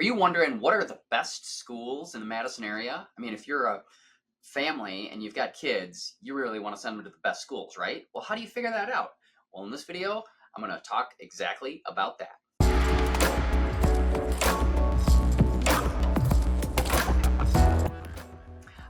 Are you wondering what are the best schools in the Madison area? I mean, if you're a family and you've got kids, you really want to send them to the best schools, right? Well, how do you figure that out? Well, in this video, I'm going to talk exactly about that.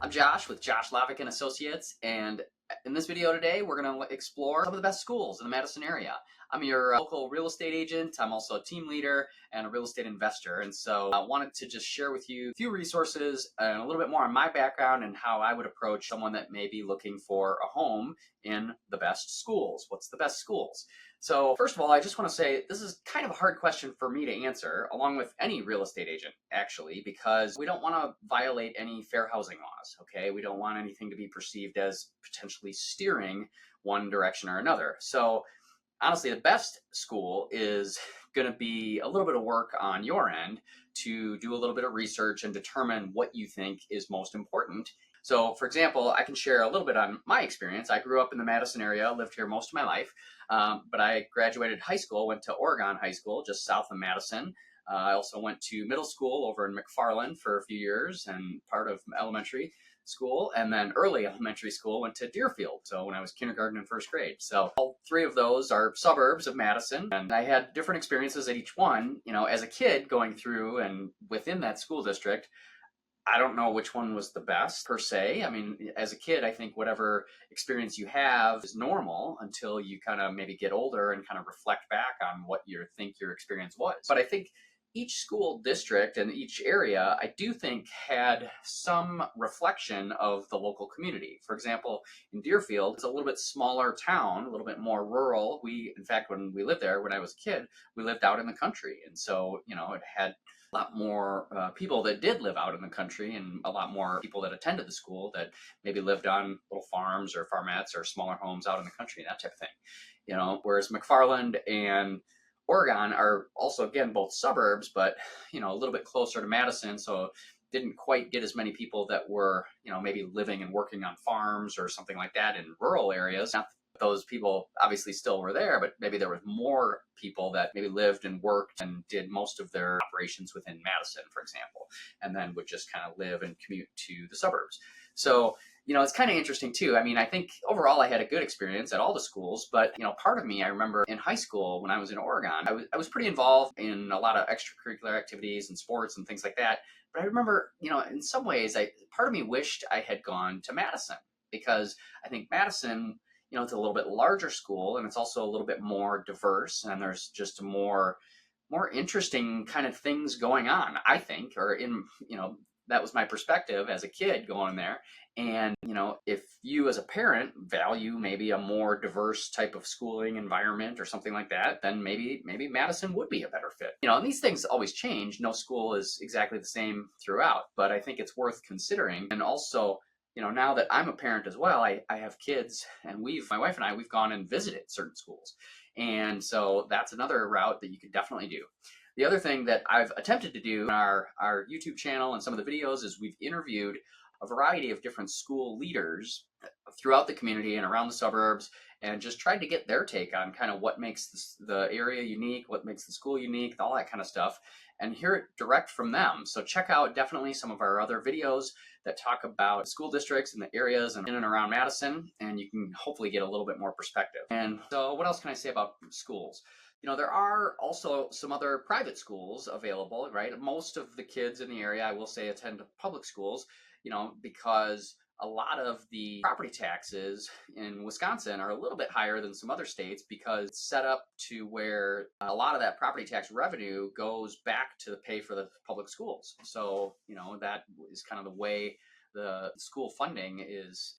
I'm Josh with Lavik and Associates, and in this video today, we're going to explore some of the best schools in the Madison area. I'm your local real estate agent. I'm also a team leader and a real estate investor, and so I wanted to just share with you a few resources and a little bit more on my background and how I would approach someone that may be looking for a home in the best schools. What's the best schools? So first of all, I just want to say this is kind of a hard question for me to answer, along with any real estate agent, actually, because we don't want to violate any fair housing laws, okay? We don't want anything to be perceived as potentially steering one direction or another. So honestly, the best school is going to be a little bit of work on your end to do a little bit of research and determine what you think is most important. So for example, I can share a little bit on my experience. I grew up in the Madison area, lived here most of my life, but I graduated high school, went to Oregon High School, just south of Madison. I also went to middle school over in McFarland for a few years and part of elementary school, and then early elementary school went to Deerfield. So when I was kindergarten and first grade. So all three of those are suburbs of Madison, and I had different experiences at each one. You know, as a kid going through and within that school district, I don't know which one was the best per se. I mean, as a kid, I think whatever experience you have is normal until you kind of maybe get older and kind of reflect back on what you think your experience was. But I think each school district and each area, I do think, had some reflection of the local community. For example, in Deerfield, it's a little bit smaller town, a little bit more rural. In fact, when we lived there, when I was a kid, we lived out in the country. And so, you know, it had a lot more people that did live out in the country and a lot more people that attended the school that maybe lived on little farms or farmettes or smaller homes out in the country, that type of thing. You know, whereas McFarland and Oregon are also, again, both suburbs, but, you know, a little bit closer to Madison. So didn't quite get as many people that were, you know, maybe living and working on farms or something like that in rural areas. Not that those people obviously still were there, but maybe there was more people that maybe lived and worked and did most of their operations within Madison, for example, and then would just kind of live and commute to the suburbs. So, you know, it's kind of interesting too. I mean, I think overall I had a good experience at all the schools, but, you know, part of me, I remember in high school when I was in Oregon, I was pretty involved in a lot of extracurricular activities and sports and things like that. But I remember, you know, in some ways, part of me wished I had gone to Madison, because I think Madison, you know, it's a little bit larger school and it's also a little bit more diverse, and there's just more interesting kind of things going on, I think, or in, you know, that was my perspective as a kid going there. And, you know, if you as a parent value maybe a more diverse type of schooling environment or something like that, then maybe Madison would be a better fit. You know, and these things always change. No school is exactly the same throughout, but I think it's worth considering. And also, you know, now that I'm a parent as well, I have kids, and my wife and I, we've gone and visited certain schools. And so that's another route that you could definitely do. The other thing that I've attempted to do in our YouTube channel and some of the videos is we've interviewed a variety of different school leaders throughout the community and around the suburbs, and just tried to get their take on kind of what makes the area unique, what makes the school unique, all that kind of stuff, and hear it direct from them. So check out definitely some of our other videos that talk about school districts and the areas in and around Madison, and you can hopefully get a little bit more perspective. And so what else can I say about schools? You know, there are also some other private schools available, right? Most of the kids in the area, I will say, attend public schools, you know, because a lot of the property taxes in Wisconsin are a little bit higher than some other states, because it's set up to where a lot of that property tax revenue goes back to pay for the public schools. So, you know, that is kind of the way the school funding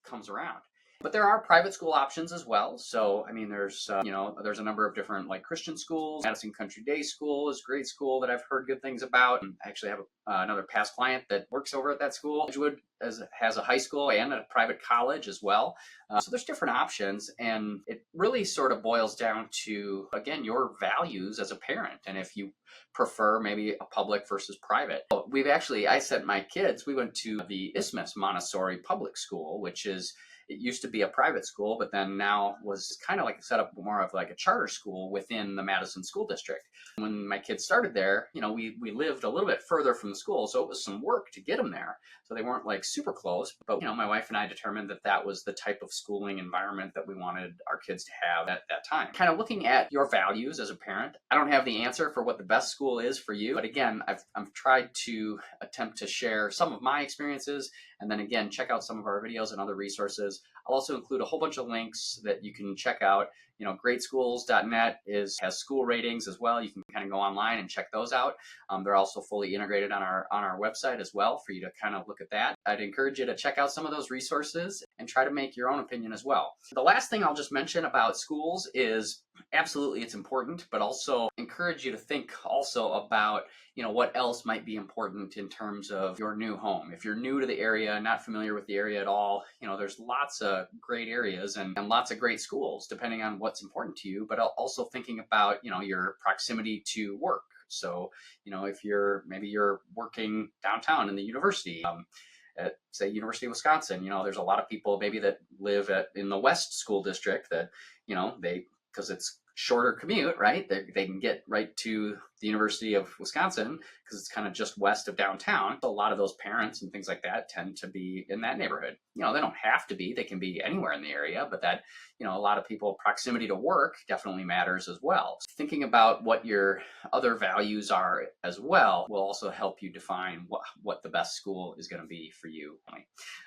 comes around. But there are private school options as well. So, I mean, there's, you know, there's a number of different like Christian schools. Madison Country Day School is a great school that I've heard good things about. And I actually have another past client that works over at that school. Edgewood has a high school and a private college as well. So there's different options. And it really sort of boils down to, again, your values as a parent. And if you prefer maybe a public versus private. I sent my kids, we went to the Isthmus Montessori Public School, which is It used to be a private school, but then now was kind of like set up more of like a charter school within the Madison school district. When my kids started there, we lived a little bit further from the school, so it was some work to get them there. So they weren't like super close, but my wife and I determined that that was the type of schooling environment that we wanted our kids to have at that time. Kind of looking at your values as a parent, I don't have the answer for what the best school is for you, but again, I've tried to attempt to share some of my experiences, and then again, check out some of our videos and other resources. I'll also include a whole bunch of links that you can check out. Greatschools.net has school ratings as well. You can kind of go online and check those out. They're also fully integrated on our website as well for you to kind of look at that. I'd encourage you to check out some of those resources and try to make your own opinion as well. The last thing I'll just mention about schools is absolutely it's important, but also encourage you to think also about what else might be important in terms of your new home. If you're new to the area, not familiar with the area at all, there's lots of great areas and lots of great schools depending on what's important to you, but also thinking about, your proximity to work. So, if maybe you're working downtown in the university, at say University of Wisconsin, there's a lot of people maybe that live in the West School District that, because it's shorter commute, right? They can get right to the University of Wisconsin because it's kind of just west of downtown. So a lot of those parents and things like that tend to be in that neighborhood. They don't have to be, they can be anywhere in the area, but that, a lot of people, proximity to work definitely matters as well. So thinking about what your other values are as well will also help you define what the best school is going to be for you.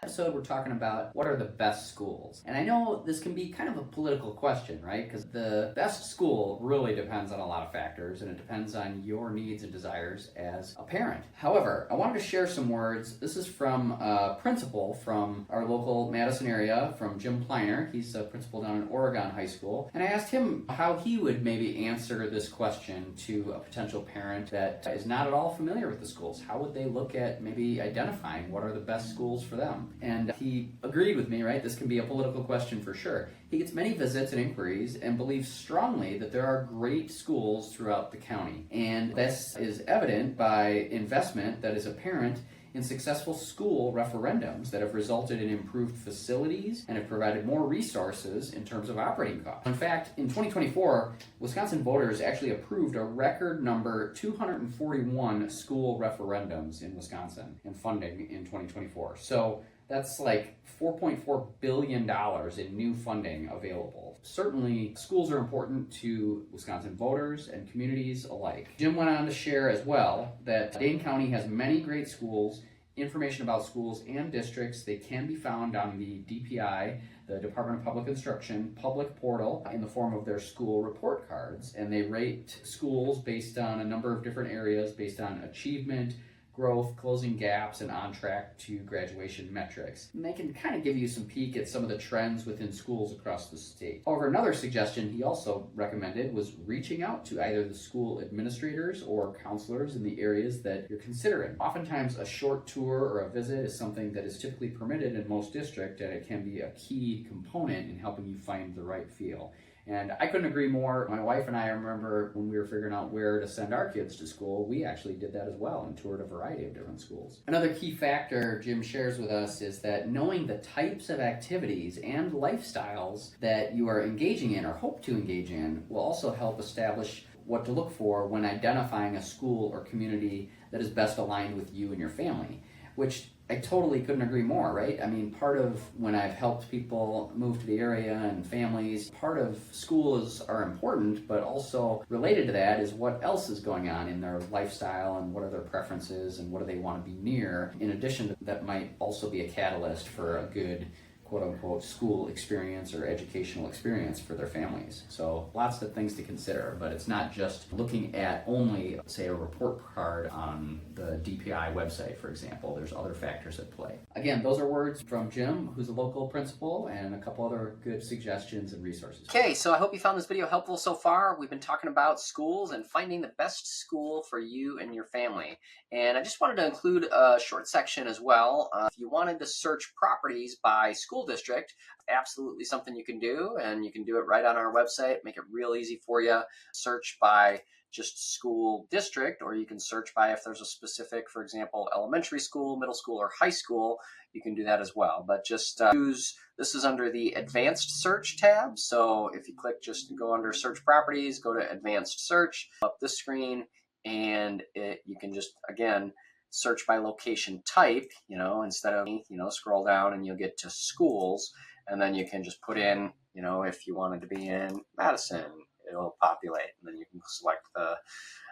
Episode, we're talking about what are the best schools. And I know this can be kind of a political question, right? Because the best school really depends on a lot of factors, and it depends on your needs and desires as a parent. However, I wanted to share some words. This is from a principal from our local Madison area, from Jim Pliner. He's a principal down in Oregon High School. And I asked him how he would maybe answer this question to a potential parent that is not at all familiar with the schools. How would they look at maybe identifying what are the best schools for them? And he agreed with me, right? This can be a political question for sure. He gets many visits and inquiries and believes strongly that there are great schools throughout the county. And this is evident by investment that is apparent in successful school referendums that have resulted in improved facilities and have provided more resources in terms of operating costs. In fact, in 2024, Wisconsin voters actually approved a record number 241 school referendums in Wisconsin and funding in 2024. So that's like $4.4 billion in new funding available. Certainly, schools are important to Wisconsin voters and communities alike. Jim went on to share as well that Dane County has many great schools. Information about schools and districts, they can be found on the DPI, the Department of Public Instruction, public portal in the form of their school report cards. And they rate schools based on a number of different areas, based on achievement, growth, closing gaps, and on track to graduation metrics. And they can kind of give you some peek at some of the trends within schools across the state. However, another suggestion he also recommended was reaching out to either the school administrators or counselors in the areas that you're considering. Oftentimes, a short tour or a visit is something that is typically permitted in most districts, and it can be a key component in helping you find the right feel. And I couldn't agree more. My wife and I remember when we were figuring out where to send our kids to school, we actually did that as well and toured a variety of different schools. Another key factor Jim shares with us is that knowing the types of activities and lifestyles that you are engaging in or hope to engage in will also help establish what to look for when identifying a school or community that is best aligned with you and your family, which I totally couldn't agree more, right? I mean, part of when I've helped people move to the area and families, part of schools are important, but also related to that is what else is going on in their lifestyle and what are their preferences and what do they want to be near. In addition to that might also be a catalyst for a good quote-unquote school experience or educational experience for their families. So lots of things to consider, but it's not just looking at only, say, a report card on the DPI website, for example. There's other factors at play. Again, those are words from Jim, who's a local principal, and a couple other good suggestions and resources. Okay, so I hope you found this video helpful so far. We've been talking about schools and finding the best school for you and your family. And I just wanted to include a short section as well. If you wanted to search properties by school district, absolutely something you can do, and you can do it right on our website. Make it real easy for you. Search by just school district, or you can search by if there's a specific, for example, elementary school, middle school, or high school. You can do that as well. But just choose, this is under the advanced search tab. So if you click, just go under search properties, go to advanced search, up this screen, and you can just, again, search by location type, instead of, scroll down and you'll get to schools, and then you can just put in, if you wanted to be in Madison, it'll populate, and then you can select the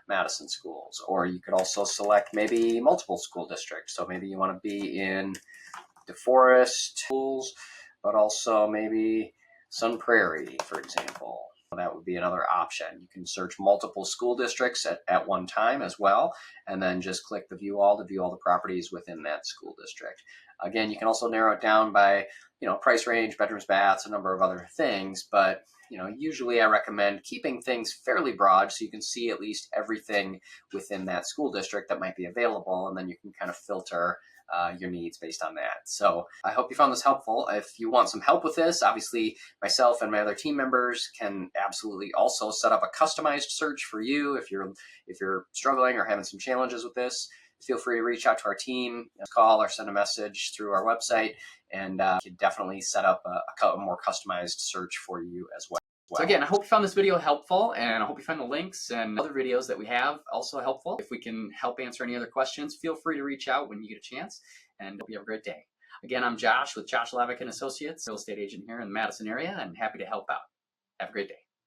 Madison schools. Or you could also select maybe multiple school districts. So maybe you want to be in DeForest schools, but also maybe Sun Prairie, for example. That would be another option. You can search multiple school districts at one time as well, and then just click the view all to view all the properties within that school district. Again, you can also narrow it down by, price range, bedrooms, baths, a number of other things, but usually I recommend keeping things fairly broad so you can see at least everything within that school district that might be available, and then you can kind of filter your needs based on that. So I hope you found this helpful. If you want some help with this, obviously myself and my other team members can absolutely also set up a customized search for you. If you're struggling or having some challenges with this, feel free to reach out to our team, call or send a message through our website, and we can definitely set up a more customized search for you as well. So again, I hope you found this video helpful, and I hope you find the links and other videos that we have also helpful. If we can help answer any other questions, feel free to reach out when you get a chance, and hope you have a great day. Again, I'm Josh with Lavik and Associates, real estate agent here in the Madison area, and happy to help out. Have a great day.